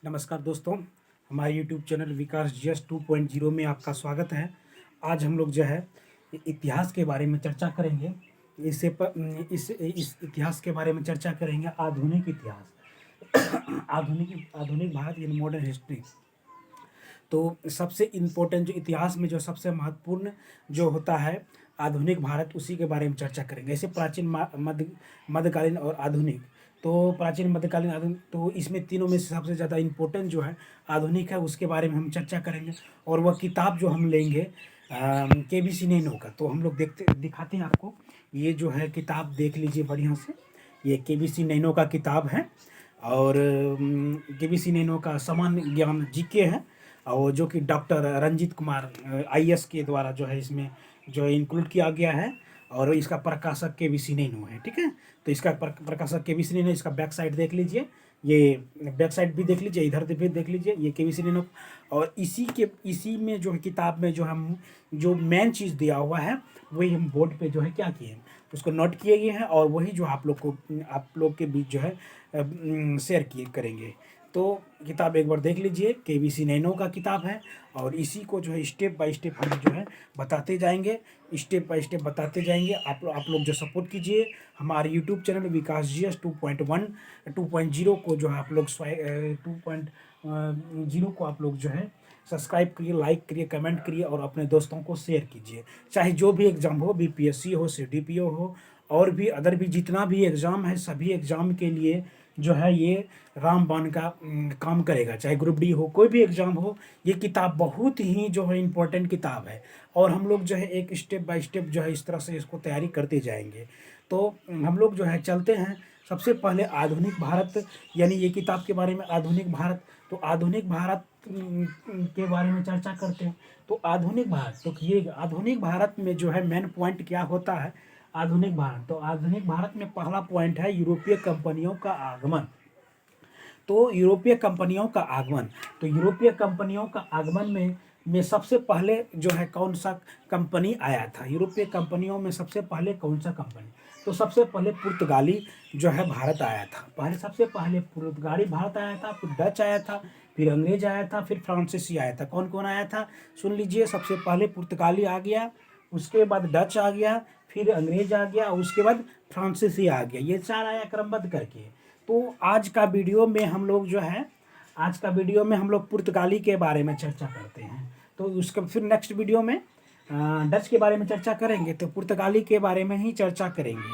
नमस्कार दोस्तों, हमारे यूट्यूब चैनल विकास जीएस 2.0 में आपका स्वागत है। आज हम लोग जो है इतिहास के बारे में चर्चा करेंगे। इस इतिहास के बारे में चर्चा करेंगे आधुनिक इतिहास आधुनिक भारत यानी मॉडर्न हिस्ट्री। तो सबसे इम्पोर्टेंट जो इतिहास में जो सबसे महत्वपूर्ण जो होता है आधुनिक भारत, उसी के बारे में चर्चा करेंगे। ऐसे प्राचीन मध्यकालीन और आधुनिक। तो प्राचीन मध्यकालीन आधुनिक, तो इसमें तीनों में से सबसे ज़्यादा इम्पोर्टेंट जो है आधुनिक है, उसके बारे में हम चर्चा करेंगे। और वह किताब जो हम लेंगे केबीसी नैनो का, तो हम लोग दिखाते हैं आपको। ये जो है किताब देख लीजिए बढ़िया से, ये केबीसी नैनो का किताब है। और केबीसी नैनो का सामान्य ज्ञान जीके है, और जो कि डॉक्टर रंजीत कुमार आईएएस के द्वारा जो है इसमें जो इंक्लूड किया गया है। और इसका प्रकाशक केबीसी नैनो है, ठीक है। तो इसका प्रकाशक केबीसी नैनो, इसका बैक साइड देख लीजिए, ये बैक साइड भी देख लीजिए, इधर भी देख लीजिए, ये केबीसी नैनो। और इसी में जो है किताब में जो हम जो मेन चीज़ दिया हुआ है वही हम बोर्ड पे जो है क्या किए हैं, उसको नोट किए गए हैं, और वही जो आप लोग के बीच जो है शेयर किए करेंगे। तो किताब एक बार देख लीजिए, केबीसी नैनो का किताब है। और इसी को जो है स्टेप बाय स्टेप हम जो है बताते जाएंगे, स्टेप बाय स्टेप बताते जाएंगे। आप लोग जो सपोर्ट कीजिए हमारे यूट्यूब चैनल विकास जीएस 2.0 को जो है आप लोग 2.0 को आप लोग जो है सब्सक्राइब करिए, लाइक करिए, कमेंट करिए, और अपने दोस्तों को शेयर कीजिए। चाहे जो भी एग्ज़ाम हो, बीपीएससी हो, सीडीपीओ हो, और भी अदर भी जितना भी एग्ज़ाम है, सभी एग्ज़ाम के लिए जो है ये रामबाण का काम करेगा। चाहे ग्रुप डी हो, कोई भी एग्ज़ाम हो, ये किताब बहुत ही जो है इम्पोर्टेंट किताब है। और हम लोग जो है एक स्टेप बाय स्टेप जो है इस तरह से इसको तैयारी करते जाएंगे। तो हम लोग जो है चलते हैं। सबसे पहले आधुनिक भारत, यानी ये किताब के बारे में आधुनिक भारत। तो आधुनिक भारत के बारे में चर्चा करते हैं। तो आधुनिक भारत, तो ये आधुनिक भारत में जो है मेन पॉइंट क्या होता है आधुनिक भारत। तो आधुनिक भारत में पहला पॉइंट है यूरोपीय कंपनियों का आगमन। तो यूरोपीय कंपनियों का आगमन, तो यूरोपीय कंपनियों का आगमन में सबसे पहले जो है कौन सा कंपनी आया था, यूरोपीय कंपनियों में सबसे पहले कौन सा कंपनी। तो सबसे पहले पुर्तगाली जो है भारत आया था। सबसे पहले पुर्तगाली भारत आया था, फिर डच आया था, फिर अंग्रेज आया था, फिर फ्रांसीसी आया था। कौन कौन आया था सुन लीजिए। सबसे पहले पुर्तगाली आ गया, उसके बाद डच आ गया, फिर अंग्रेज आ गया, उसके बाद फ्रांसीसी आ गया। ये चार आया क्रमबद्ध करके। तो आज का वीडियो में हम लोग पुर्तगाली के बारे में चर्चा करते हैं। तो उसका फिर नेक्स्ट वीडियो में डच के बारे में चर्चा करेंगे, तो पुर्तगाली के बारे में ही चर्चा करेंगे।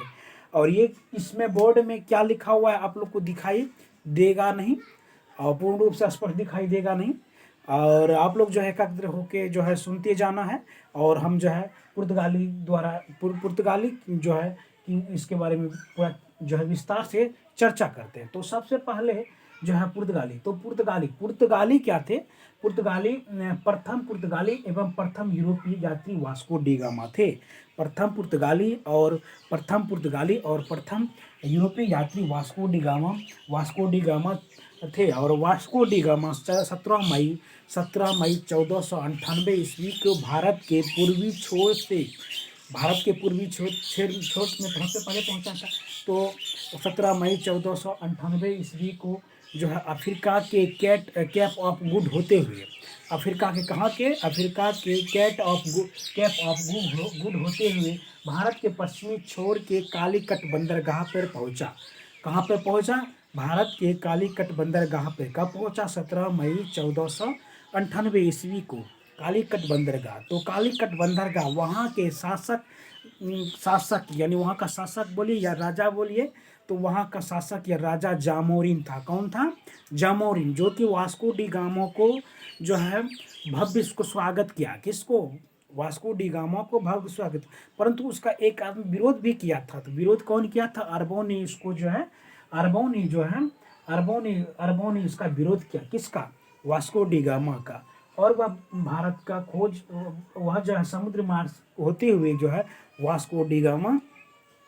और ये इसमें बोर्ड में क्या लिखा हुआ है आप लोग को दिखाई देगा नहीं, और पूर्ण रूप से स्पष्ट दिखाई देगा नहीं। और आप लोग जो है एकाग्र होके जो है सुनते जाना है। और हम जो है पुर्तगाली जो है कि इसके बारे में पूरा जो है विस्तार से चर्चा करते हैं। तो सबसे पहले जो है पुर्तगाली। तो पुर्तगाली क्या थे। प्रथम पुर्तगाली एवं प्रथम यूरोपीय यात्री वास्को डी गामा थे। प्रथम पुर्तगाली और प्रथम यूरोपीय यात्री वास्को डी गामा थे। और वास्को डी गामा 17 मई 1498 ईस्वी को भारत के पूर्वी छोर में सबसे पहले पहुंचा था। तो 17 मई 1498 ईस्वी को जो है अफ्रीका के कैप ऑफ गुड होते हुए, अफ्रीका के कैप ऑफ गुड होते हुए भारत के पश्चिमी छोर के कालीकट बंदरगाह पर पहुंचा। कहाँ पर पहुंचा, भारत के कालीकट बंदरगाह पर कब पहुंचा, 17 मई 1498 ईस्वी को कालीकट बंदरगाह। तो कालीकट बंदरगाह वहाँ के शासक यानी वहाँ का शासक बोलिए या राजा बोलिए, तो वहाँ का शासक या राजा जामोरिन था। कौन था, जामोरिन, जो कि वास्को डी गामा को जो है भव्य इसको स्वागत किया। किसको, वास्को डी गामा को भव्य स्वागत। परंतु उसका एक आदमी विरोध भी किया था। तो विरोध कौन किया था, अरबों ने इसको जो है अरबों ने इसका विरोध किया। किसका, वास्को डी गामा का। और वह भारत का खोज, वह जो है समुद्र मार्ग होते हुए जो है वास्को डी गामा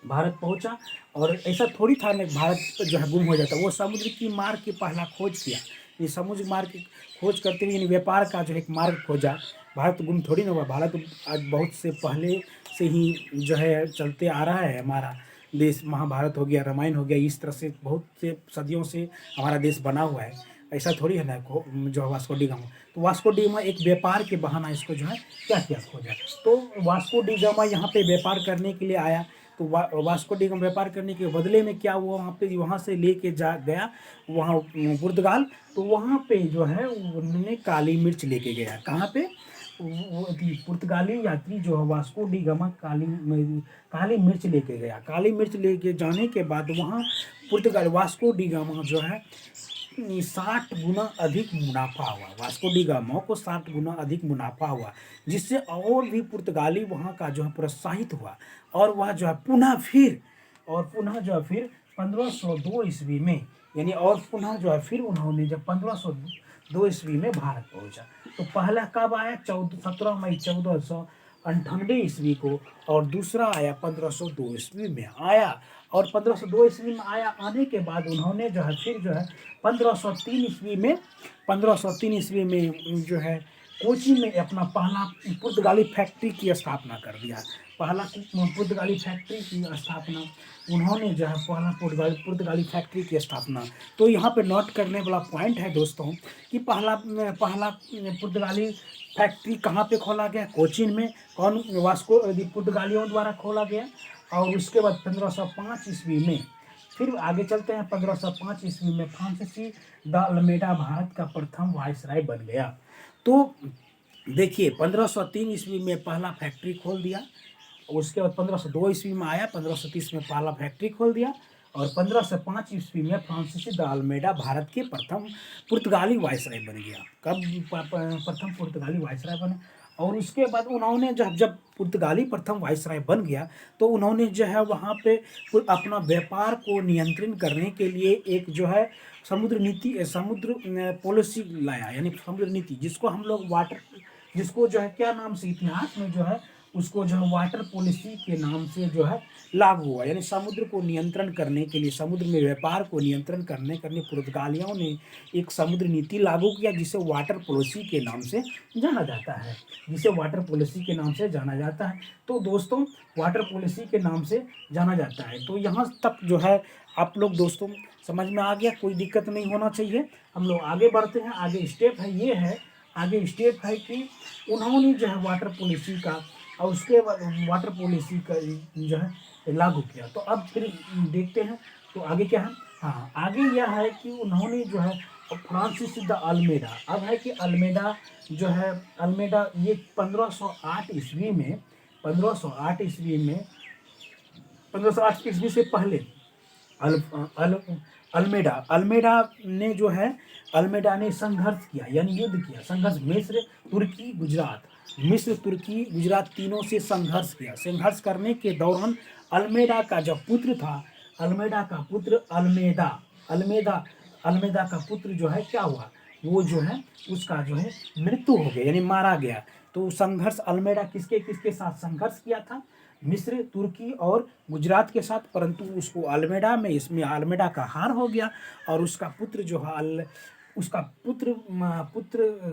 भारत पहुंचा। और ऐसा थोड़ी था नहीं भारत जो है गुम हो जाता, वो समुद्र की मार्ग की पहला खोज किया। ये समुद्र मार्ग की खोज करते हुए व्यापार का जो एक मार्ग खोजा। भारत गुम थोड़ी ना हुआ, भारत आज बहुत से पहले से ही जो है चलते आ रहा है। हमारा देश, महाभारत हो गया, रामायण हो गया, इस तरह से बहुत से सदियों से हमारा देश बना हुआ है। ऐसा थोड़ी है ना जो है वास्को डी गामा। तो वास्को डी गामा एक व्यापार के बहाना इसको जो है क्या किया, खोजा। तो वास्को डी गामा यहाँ पे व्यापार करने के लिए आया। तो वास्को डी गामा व्यापार करने के बदले में क्या हुआ, वहाँ पे वहाँ से लेके जा गया वहाँ पुर्तगाल। तो वहाँ पे जो है उन्होंने काली मिर्च लेके गया। कहाँ पे, वो पुर्तगाली यात्री जो है वास्को डी गामा काली मिर्च लेके गया। काली मिर्च लेके जाने के बाद वहाँ पुर्तगाल वास्को डी गामा जो है 60 गुना अधिक मुनाफा हुआ। वास्को डी गामा को 60 गुना अधिक मुनाफा हुआ, जिससे और भी पुर्तगाली वहाँ का जो है प्रोत्साहित हुआ। और वह जो है पुनः जो है फिर 1502 ईस्वी में, यानी और पुनः जो है फिर उन्होंने जब 1502 ईस्वी में भारत पहुंचा। तो पहला कब आया, 17 मई 1498 ईस्वी को, और दूसरा आया 1502 ईस्वी में आया। और 1502 ईस्वी में आया, आने के बाद उन्होंने जो है फिर जो है 1503 ईस्वी में जो है कोची में अपना पहला पुर्तगाली फैक्ट्री की स्थापना कर दिया। पहला पुर्तगाली फैक्ट्री की स्थापना उन्होंने जो है पहला पुर्तगाली फैक्ट्री की स्थापना। तो यहाँ पे नोट करने वाला पॉइंट है दोस्तों कि पहला पुर्तगाली फैक्ट्री कहाँ पे खोला गया, कोचीन में। कौन, वास्को पुर्तगालियों द्वारा खोला गया। और उसके बाद 1505 ईस्वी में, फिर आगे चलते हैं, 1505 ईस्वी में फ्रांसीसी द अल्मेडा भारत का प्रथम वायसराय बन गया। तो देखिए 1503 ईस्वी में पहला फैक्ट्री खोल दिया। उसके बाद 1502 ईस्वी में आया, 1530 में पहला फैक्ट्री खोल दिया। और 1505 ईस्वी में फ्रांसीसी द अल्मेडा भारत के प्रथम पुर्तगाली वायसराय बन गया। कब प्रथम पुर्तगाली वायसराय बने। और उसके बाद उन्होंने जब पुर्तगाली प्रथम वायसराय बन गया, तो उन्होंने जो है वहाँ पे अपना व्यापार को नियंत्रण करने के लिए एक जो है समुद्र पॉलिसी लाया, यानी समुद्र नीति, जिसको हम लोग जिसको जो है क्या नाम से इतिहास में जो है उसको जो है वाटर पॉलिसी के नाम से जो है लागू हुआ। यानी समुद्र को नियंत्रण करने के लिए, समुद्र में व्यापार को नियंत्रण करने पुर्तगालियों ने एक समुद्र नीति लागू किया, जिसे वाटर पॉलिसी के नाम से जाना जाता है। तो दोस्तों वाटर पॉलिसी के नाम से जाना जाता है। तो यहाँ तक जो है आप लोग दोस्तों समझ में आ गया, कोई दिक्कत नहीं होना चाहिए। हम लोग आगे बढ़ते हैं। आगे स्टेप है कि उन्होंने जो है वाटर पॉलिसी का, और उसके बाद वाटर पॉलिसी का जो है लागू किया। तो अब फिर देखते हैं तो आगे क्या है। हाँ, आगे यह है कि उन्होंने जो है फ्रांसिस द अल्मेडा, अब है कि अल्मेडा जो है ये 1508 ईस्वी में 1508 ईस्वी से पहले अल्मेडा ने संघर्ष किया, यानी युद्ध किया। मिस्र तुर्की गुजरात तीनों से संघर्ष किया। संघर्ष करने के दौरान अल्मेडा का जो पुत्र था, अल्मेडा का पुत्र जो है क्या हुआ, वो जो है उसका जो है मृत्यु हो गया, यानी मारा गया। तो संघर्ष अल्मेडा किसके साथ संघर्ष किया था, मिस्र, तुर्की और गुजरात के साथ, परंतु उसको अल्मेडा का हार हो गया। और उसका पुत्र जो है उसका पुत्र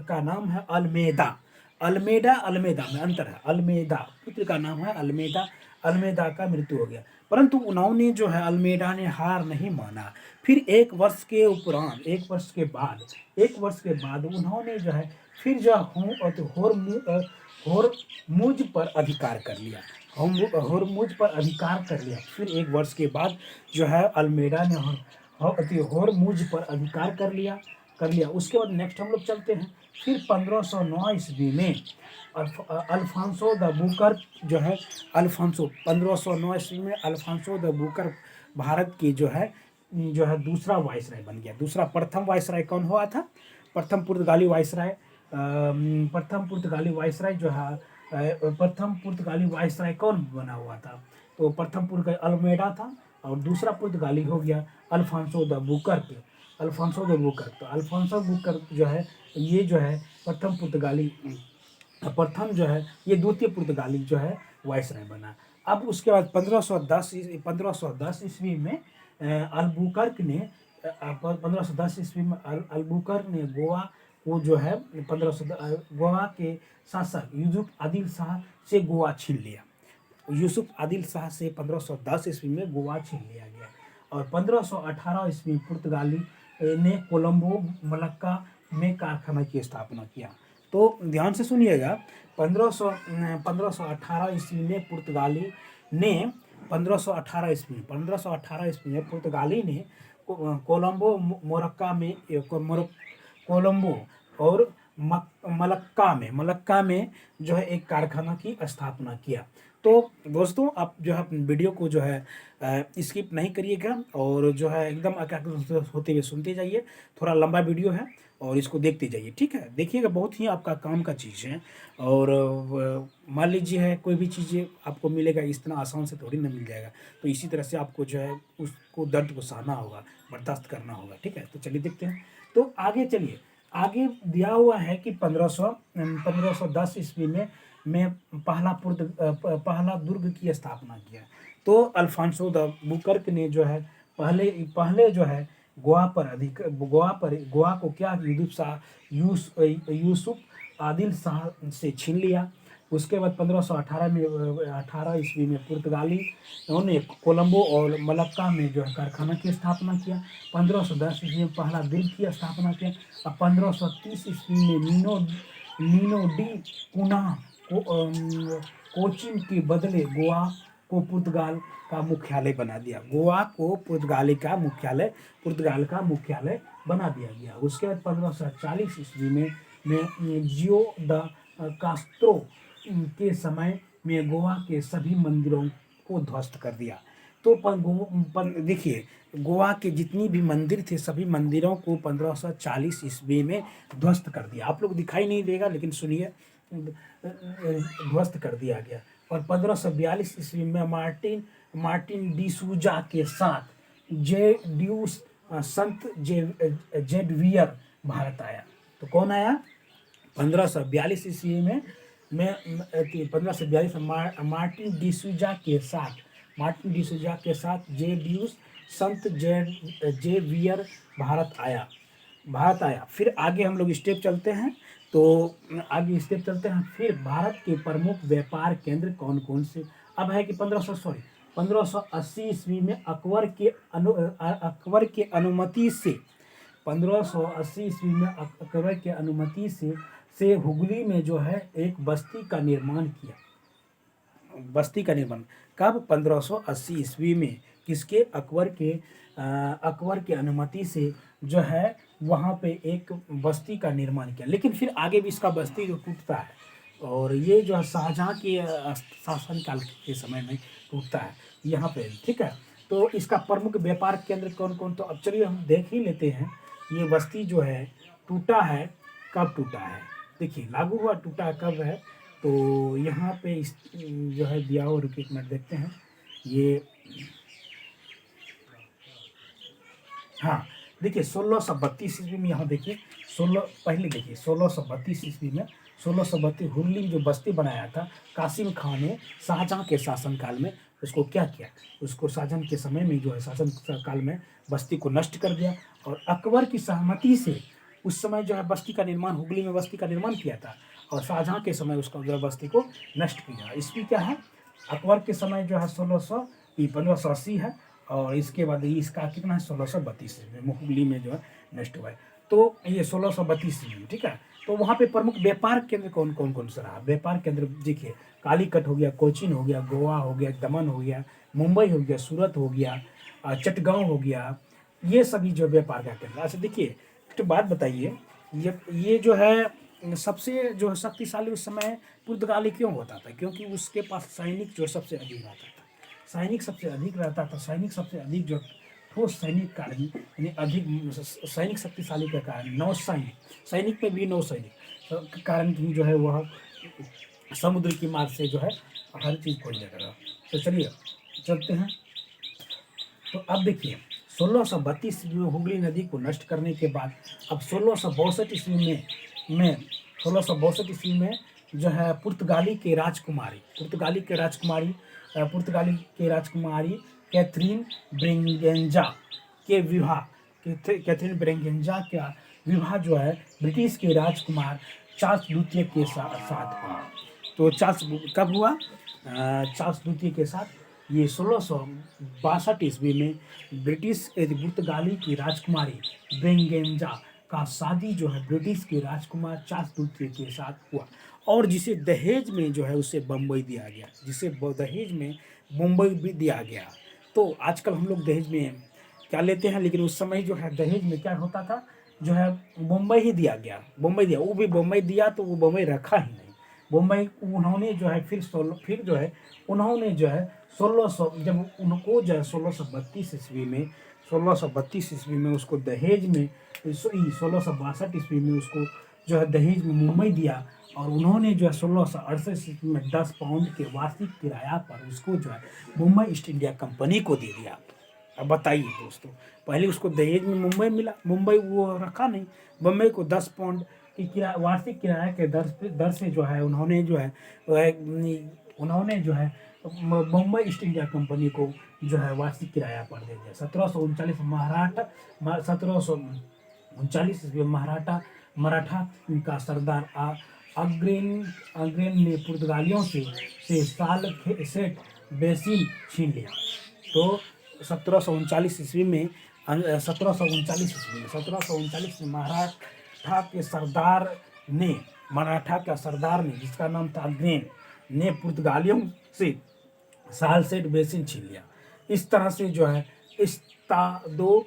का नाम है अल्मेदा में अंतर है। पुत्र का नाम है अल्मेदा का मृत्यु हो गया। परंतु उन्होंने जो है अल्मेडा ने हार नहीं माना। फिर एक वर्ष के बाद उन्होंने जो है फिर जो होर्मुज पर अधिकार कर लिया। फिर एक वर्ष के बाद जो है अल्मेडा ने होर्मुज पर अधिकार कर लिया। उसके बाद नेक्स्ट हम लोग चलते हैं। फिर 1509 ईस्वी में अल्फांसो द बुकर जो है 1509 ईस्वी में अल्फांसो द बुकर भारत की जो है दूसरा वायसराय बन गया। प्रथम वायसराय कौन हुआ था, प्रथम पुर्तगाली वायसराय कौन बना हुआ था, तो प्रथम पुर्तगाली अल्मेडा था, और दूसरा पुर्तगाली हो गया अल्फांसो द बुकर। तो अल्फांसो बुकर जो है ये जो है प्रथम जो है ये द्वितीय पुर्तगाली जो है वायसराय बना। अब उसके बाद 1510 ईस्वी में अल्बुकर्क ने गोवा को जो है गोवा के शासक यूसुफ आदिल शाह से गोवा छीन लिया। 1510 ईस्वी में गोवा छीन लिया गया। और 1518 ईस्वी ने कोलंबो मलक्का में कारखाना की स्थापना किया। तो ध्यान से सुनिएगा, 1518 ईस्वी में पुर्तगाली ने 1518 ईस्वी में पुर्तगाली ने कोलंबो मोरक्का में कोलंबो और मलक्का में जो है एक कारखाना की स्थापना किया। तो दोस्तों, आप जो है वीडियो को जो है स्किप नहीं करिएगा और जो है एकदम एकाग्र होते हुए सुनते जाइए। थोड़ा लंबा वीडियो है और इसको देखते जाइए, ठीक है। देखिएगा, बहुत ही आपका काम का चीज़ है। और मान लीजिए है कोई भी चीज़ें आपको मिलेगा इतना आसान से थोड़ी ना मिल जाएगा। तो इसी तरह से आपको जो है उसको दर्द को सहना होगा, बर्दाश्त करना होगा, ठीक है। तो चलिए देखते हैं। तो आगे चलिए, आगे दिया हुआ है कि 1510 ईस्वी में पहला दुर्ग की स्थापना किया। तो अल्फांसो द बुकर्क ने जो है पहले जो है गोवा को क्या यूसुफ आदिल शाह से छीन लिया। उसके बाद 1518 ईस्वी में पुर्तगाली उन्होंने कोलंबो और मलक्का में जो है कारखाना की स्थापना किया। 1510 ईस्वी में पहला दुर्ग की स्थापना किया। अब 1530 ईस्वी में नीनो डी पुनः कोचिन के बदले गोवा को पुर्तगाल का मुख्यालय बना दिया। गोवा को पुर्तगाल का मुख्यालय बना दिया गया। उसके बाद 1540 ईस्वी में जियो द कास्त्रो के समय में गोवा के सभी मंदिरों को ध्वस्त कर दिया। तो देखिए, गोवा के जितनी भी मंदिर थे सभी मंदिरों को 1540 ईस्वी में ध्वस्त कर दिया। आप लोग दिखाई नहीं देगा, लेकिन सुनिए, ध्वस्त कर दिया गया। और 1542 ईस्वी में मार्टिन डिसूजा के साथ संत जेडवियर भारत आया। तो कौन आया? 1542 ईस्वी में 1542 मार्टिन डिसूजा के साथ संत जेवियर भारत आया। फिर आगे हम लोग स्टेप चलते हैं। फिर भारत के प्रमुख व्यापार केंद्र कौन कौन से? अब है कि 1580 ईस्वी में अकबर के अनुमति से 1580 ईस्वी में अकबर के अनुमति से हुगली में जो है एक बस्ती का निर्माण किया। कब? 1580 ईस्वी में। किसके? अकबर के अनुमति से जो है वहाँ पे एक बस्ती का निर्माण किया। लेकिन फिर आगे भी इसका बस्ती जो टूटता है, और ये जो है शाहजहाँ के शासनकाल के समय में टूटता है यहाँ पे, ठीक है। तो इसका प्रमुख व्यापार केंद्र कौन कौन? तो अब चलिए हम देख ही लेते हैं। ये बस्ती जो है टूटा है, कब टूटा है? देखिए, लागू हुआ टूटा कब है? तो यहाँ पे जो है दिया हुआ, रुकिए एक मिनट देखते हैं। ये हाँ, देखिए 1632 ईस्वी में, यहाँ देखिए 1632 ईस्वी में 1632 हुगली में जो बस्ती बनाया था कासिम खान ने शाहजहाँ के शासनकाल में, उसको क्या किया? उसको शाहजहाँ के समय में जो है शासन काल में बस्ती को नष्ट कर दिया। और अकबर की सहमति से उस समय जो है बस्ती का निर्माण, हुगली में बस्ती का निर्माण किया था, और शाहजहाँ के समय उसका जो है बस्ती को नष्ट किया। इसमें क्या है? अकबर के समय जो है 1580 है, और इसके बाद इसका कितना है? 1632 में हुगली में जो है नष्ट हुआ है। तो ये 1632 में, ठीक है। तो वहाँ पे प्रमुख व्यापार केंद्र कौन सा रहा? व्यापार केंद्र देखिए, कालीकट हो गया, कोचीन हो गया, गोवा हो गया, दमन हो गया, मुंबई हो गया, सूरत हो गया, चटगांव हो गया, ये सभी जो व्यापार का केंद्र। अच्छा देखिए, तो बात बताइए, ये जो है सबसे जो शक्तिशाली उस समय पुर्तगाली क्यों होता था? क्योंकि उसके पास सैनिक जो सबसे अधिक रहता था। सैनिक सबसे अधिक जो ठोस सैनिक कारण, यानी अधिक सैनिक शक्तिशाली के कारण, सैनिक में भी नौसैनिक के कारण ही जो है वह समुद्र की मार्ग से जो है हर चीज़ खोल लेगा। तो चलिए चलते हैं। तो अब देखिए, 1632 में हुगली नदी को नष्ट करने के बाद अब 1662 ईस्वी में जो है पुर्तगाली के राजकुमारी कैथरीन ब्रेगेंजा का विवाह जो है ब्रिटिश के राजकुमार चार्ल्स द्वितीय के साथ हुआ। तो चार्ल्स कब हुआ? चार्ल्स द्वितीय के साथ ये 1662 ईस्वी में ब्रिटिश पुर्तगाली की राजकुमारी ब्रेंगेंजा का शादी जो है ब्रिटिश के राजकुमार चार्ल्स द्वितीय के साथ हुआ, और जिसे दहेज में जो है उसे बम्बई दिया गया, जिसे दहेज में मुंबई भी दिया गया। तो आजकल हम लोग दहेज में क्या लेते हैं, लेकिन उस समय जो है दहेज में क्या होता था, जो है मुंबई ही दिया गया, मुंबई दिया, वो भी मुंबई दिया तो वो मुंबई रखा ही नहीं। मुंबई उन्होंने जो है फिर जो है उन्होंने जो है 1600 जब उनको जो है 1632 ईस्वी में उसको दहेज में 1662 ईस्वी में उसको जो है दहेज में मुंबई दिया, और उन्होंने जो है 1668 ईस्वी में 10 पाउंड के वार्षिक किराया पर उसको जो है मुंबई ईस्ट इंडिया कंपनी को दे दिया। अब बताइए दोस्तों, पहले उसको दहेज में मुंबई मिला, मुंबई वो रखा नहीं, मुंबई को 10 पाउंड की वार्षिक किराया के दर से जो है उन्होंने जो है मुंबई ईस्ट इंडिया कंपनी को जो है वार्षिक किराया पर दे दिया। 1739 ईस्वी में मराठा का सरदार अग्रेन ने पुर्तगालियों से सेठ बेसिन छीन लिया। तो 1739 ईस्वी में 1739 में मराठा के सरदार ने जिसका नाम था अग्रेन ने पुर्तगालियों से सालसेट बेसिन छीन लिया। इस तरह से जो है इस्टादो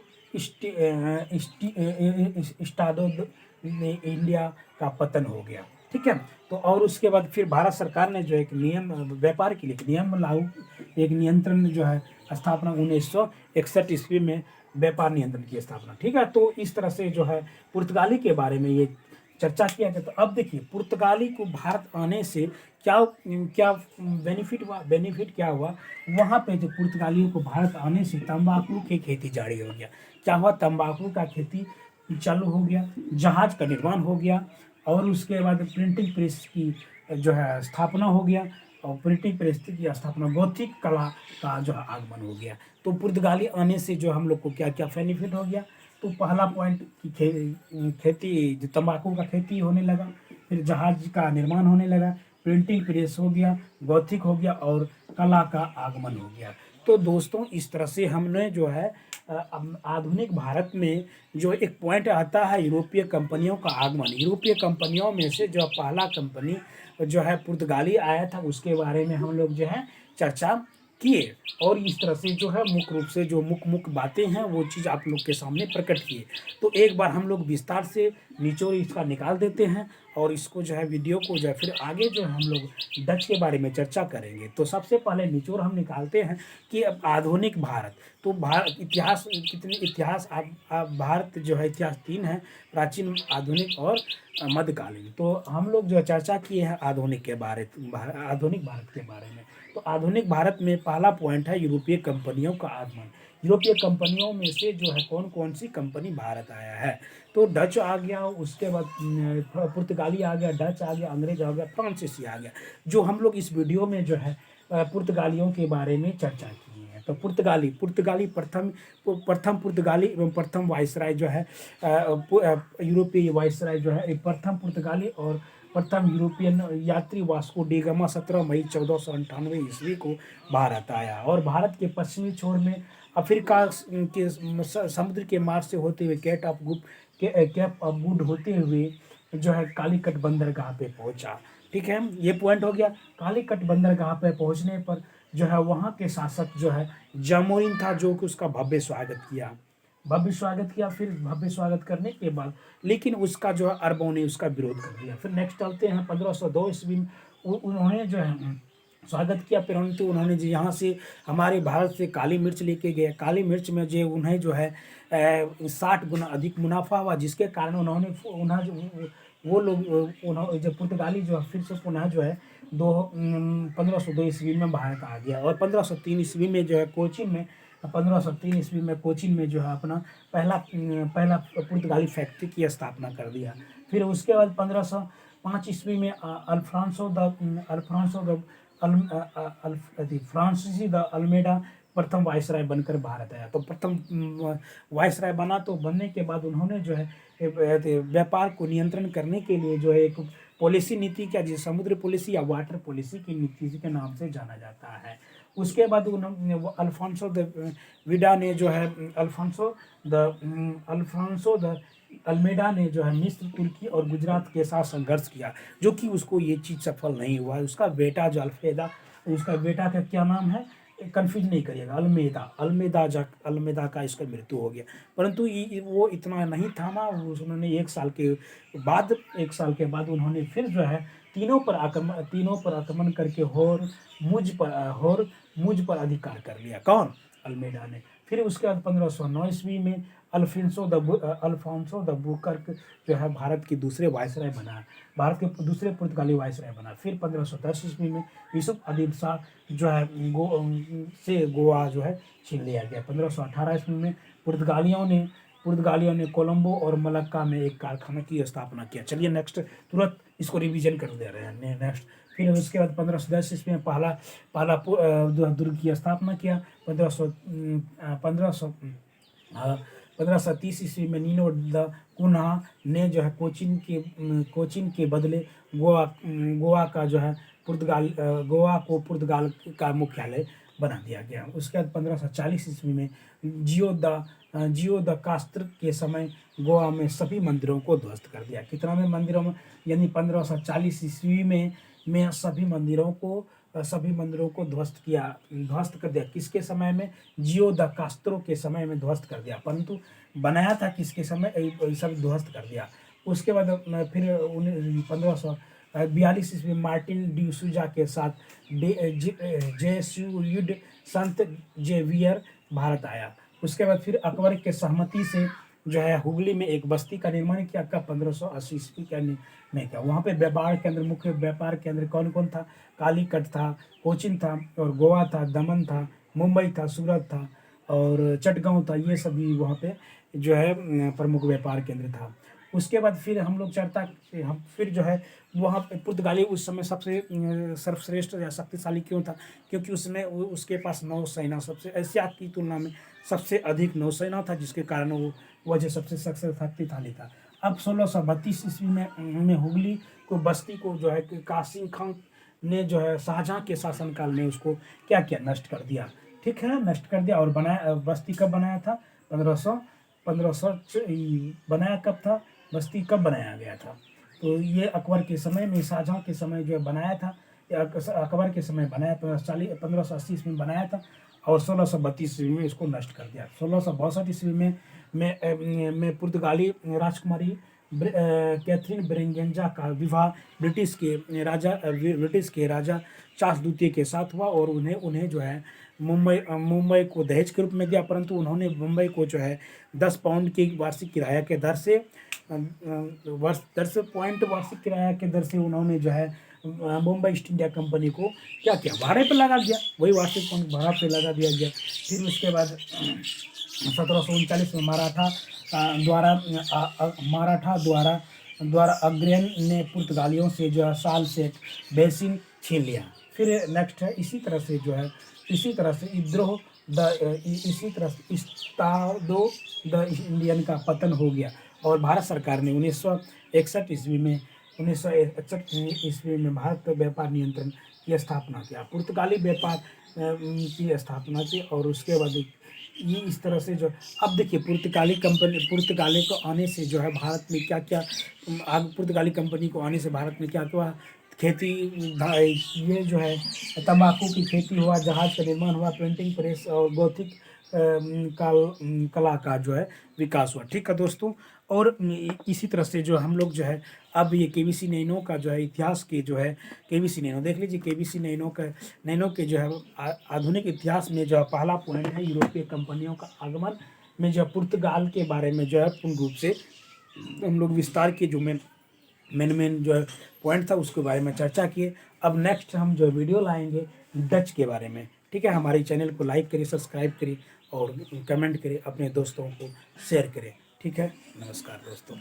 इंडिया का पतन हो गया। ठीक है, तो और उसके बाद फिर भारत सरकार ने जो एक नियम व्यापार के लिए एक नियंत्रण जो है स्थापना 1961 ईस्वी में व्यापार नियंत्रण की स्थापना। ठीक है, तो इस तरह से जो है पुर्तगाली के बारे में ये चर्चा किया गया। तो अब देखिए पुर्तगाली को भारत आने से क्या क्या बेनिफिट क्या हुआ। वहाँ पे जो पुर्तगालियों को भारत आने से तंबाकू की खेती जारी हो गया। क्या हुआ, तंबाकू का खेती चालू हो गया, जहाज का निर्माण हो गया, और उसके बाद प्रिंटिंग प्रेस की जो है स्थापना हो गया, और प्रिंटिंग प्रेस की स्थापना, गौथिक कला का जो है आगमन हो गया। तो पुर्तगाली आने से जो हम लोग को क्या क्या बेनिफिट हो गया। तो पहला पॉइंट की खेती, जो तंबाकू का खेती होने लगा, फिर जहाज का निर्माण होने लगा, प्रिंटिंग प्रेस हो गया, गौथिक हो गया, और कला का आगमन हो गया। तो दोस्तों इस तरह से हमने जो है आधुनिक भारत में जो एक पॉइंट आता है यूरोपीय कंपनियों का आगमन। यूरोपीय कंपनियों में से जो पहला कंपनी जो है पुर्तगाली आया था, उसके बारे में हम लोग जो है चर्चा किए, और इस तरह से जो है मुख्य रूप से जो मुख्य बातें हैं वो चीज़ आप लोग के सामने प्रकट किए। तो एक बार हम लोग विस्तार से निचोड़ इसका निकाल देते हैं, और इसको जो है वीडियो को जो है फिर आगे जो हम लोग डच के बारे में चर्चा करेंगे। तो सबसे पहले निचोड़ हम निकालते हैं कि अब आधुनिक भारत, तो भारत इतिहास कितने इतिहास आप भारत जो है इतिहास 3 है, प्राचीन, आधुनिक और मध्यकालीन। तो हम लोग जो चर्चा किए हैं आधुनिक भारत के बारे में। तो आधुनिक भारत में पहला पॉइंट है यूरोपीय कंपनियों का आगमन। यूरोपीय कंपनियों में से जो है कौन कौन सी कंपनी भारत आया है। तो डच आ गया, उसके बाद पुर्तगाली आ गया, डच आ गया, अंग्रेज आ गया, फ्रांसीसी आ गया। जो हम लोग इस वीडियो में जो है पुर्तगालियों के बारे में चर्चा की है। तो पुर्तगाली प्रथम पुर्तगाली एवं प्रथम वायसराय जो है यूरोपीय वायसराय जो है प्रथम पुर्तगाली और प्रथम यूरोपियन यात्री वास्को डी गामा 17 मई 1498 ईस्वी को भारत आया, और भारत के पश्चिमी छोर में अफ्रीका के समुद्र के मार्ग से होते हुए कैप ऑफ गुड होते हुए जो है कालीकट बंदरगाह पे पहुंचा। ठीक है, ये पॉइंट हो गया। कालीकट बंदरगाह पे पहुंचने पर जो है वहाँ के शासक जो है जामोरिन था, जो कि उसका भव्य स्वागत किया। फिर भव्य स्वागत करने के बाद लेकिन उसका जो है अरबों ने उसका विरोध कर दिया। फिर नेक्स्ट चलते हैं 1502 ईस्वी में उन्होंने जो है स्वागत किया, परंतु उन्होंने जो यहाँ से हमारे भारत से काली मिर्च लेके गए। काली मिर्च में जो उन्हें जो है 60 गुना अधिक मुनाफा हुआ, जिसके कारण जब पुर्तगाली जो है फिर से पुनः जो है 1502 ईस्वी में भारत आ गया, और 1503 ईस्वी में जो है 1503 ईस्वी में कोचीन में जो है अपना पहला पुर्तगाली फैक्ट्री की स्थापना कर दिया। फिर उसके बाद 1505 ईस्वी में फ्रांसीसी द अल्मेडा प्रथम वायसराय बनकर भारत आया। तो प्रथम वायसराय बना, तो बनने के बाद उन्होंने जो है व्यापार को नियंत्रण करने के लिए जो है एक पॉलिसी नीति क्या, जिसे समुद्र पॉलिसी या वाटर पॉलिसी की नीति के नाम से जाना जाता है। उसके बाद उन्होंने अल्फांसो द विडा ने जो है अल्फांसो द अल्मेडा ने जो है मिस्र, तुर्की और गुजरात के साथ संघर्ष किया, जो कि उसको ये चीज़ सफल नहीं हुआ। उसका बेटा जो उसका बेटा का क्या नाम है, कंफ्यूज नहीं करिएगा, अल्मेदा का इसका मृत्यु हो गया। परंतु वो इतना नहीं थामा, उन्होंने एक साल के बाद उन्होंने फिर जो है तीनों पर आक्रमण करके मुझ पर अधिकार कर लिया। कौन? अल्मेडा ने। फिर उसके बाद 1509 ईस्वी में अल्फांसो द बुकर्क जो है भारत के दूसरे वायसराय बना, भारत के दूसरे पुर्तगाली वायसराय बना। फिर 1510 ईस्वी में यूसुफ आदिल शाह जो है गोवा जो है छीन लिया गया। 1518 ईस्वी में पुर्तगालियों ने कोलंबो और मलक्का में एक कारखाना की स्थापना किया। चलिए नेक्स्ट, तुरंत इसको रिवीजन कर दे रहे हैं नेक्स्ट। फिर उसके बाद 1510 ईस्वी में पहला दुर्ग की स्थापना किया। 1530 ईस्वी में नीनो द कुन्हा ने जो है कोचिन के बदले गोवा को पुर्तगाल का मुख्यालय बना दिया गया। उसके बाद 1540 ईस्वी में जियो द कास्त्र के समय गोवा में सभी मंदिरों को ध्वस्त कर दिया। कितना में मंदिरों में, यानी 1540 ईस्वी में सभी मंदिरों को ध्वस्त कर दिया। किसके समय में? जियो द कास्त्रो के समय में ध्वस्त कर दिया, परंतु बनाया था किसके समय? सब ध्वस्त कर दिया। उसके बाद फिर 1542 ईस्वी में मार्टिन ड्यूसूजा के साथ जेसुइट संत जेवियर भारत आया। उसके बाद फिर अकबर के सहमति से जो है हुगली में एक बस्ती का निर्माण किया। कब? 1580 ईस्वी में किया। वहाँ पे मुख्य व्यापार केंद्र कौन कौन था? कालीकट था, कोचिन था और गोवा था, दमन था, मुंबई था, सूरत था और चटगांव था। ये सभी वहाँ पे जो है प्रमुख व्यापार केंद्र था। उसके बाद फिर हम लोग फिर जो है वहाँ पे पुर्तगाली उस समय सबसे सर्वश्रेष्ठ या शक्तिशाली क्यों था? क्योंकि उसमें उसके पास नौसेना सबसे एशिया की तुलना में सबसे अधिक नौसेना था, जिसके कारण वो वजह सबसे शक्तिशाली था। अब 1632 ईस्वी में हुगली को बस्ती को जो है कासिम खान ने जो है शाहजहां के शासनकाल में उसको क्या किया? नष्ट कर दिया। ठीक है, नष्ट कर दिया। और बस्ती कब बनाया था? 1500 बनाया कब था? बस्ती कब बनाया गया था? तो ये अकबर के समय में, शाहजहां के समय जो बनाया था, अकबर के समय बनाया, 1580 ईस्वी में बनाया था और 1632 ईस्वी में इसको नष्ट कर दिया। 1662 ईस्वी में पुर्तगाली राजकुमारी कैथरीन ब्रेगेंजा का विवाह ब्रिटिश के राजा चार्ल्स द्वितीय के साथ हुआ और उन्हें जो है मुंबई को दहेज के रूप में दिया। परंतु उन्होंने मुंबई को जो है 10 पाउंड की वार्षिक किराया के दर से वार्षिक किराया के दर से उन्होंने जो है मुंबई ईस्ट इंडिया कंपनी को क्या किया? भाड़े पे लगा दिया। वही वार्षिक भाड़ा पे लगा दिया गया। फिर उसके बाद 1739 में मराठा द्वारा अग्रसेन ने पुर्तगालियों से जो है साल से बेसिन छीन लिया। फिर नेक्स्ट है इसी तरह से इस्तादो द इंडियन का पतन हो गया और भारत सरकार ने 1961 ईस्वी में भारत पर व्यापार नियंत्रण की स्थापना किया, पुर्तगाली व्यापार की स्थापना की। और उसके बाद ये इस तरह से जो अब देखिए पुर्तगाली को आने से जो है भारत में क्या क्या, पुर्तगाली कंपनी को आने से भारत में क्या क्या खेती, ये जो है तंबाकू की खेती हुआ, जहाज का निर्माण हुआ, प्रिंटिंग प्रेस और गौथिक कला का जो है विकास हुआ। ठीक है दोस्तों, और इसी तरह से जो हम लोग जो है अब ये केबीसी नैनो का जो है इतिहास के जो है केबीसी नैनो देख लीजिए। केबीसी नैनो के जो है आधुनिक इतिहास में जो है पहला पॉइंट है यूरोपीय कंपनियों का आगमन में जो है पुर्तगाल के बारे में जो है पूर्ण रूप से हम लोग विस्तार के जो मेन जो है पॉइंट था उसके बारे में चर्चा किए। अब नेक्स्ट हम जो वीडियो लाएंगे डच के बारे में। ठीक है, हमारे चैनल को लाइक करिए, सब्सक्राइब करिए और कमेंट करिए, अपने दोस्तों को शेयर करें। ठीक है, नमस्कार दोस्तों।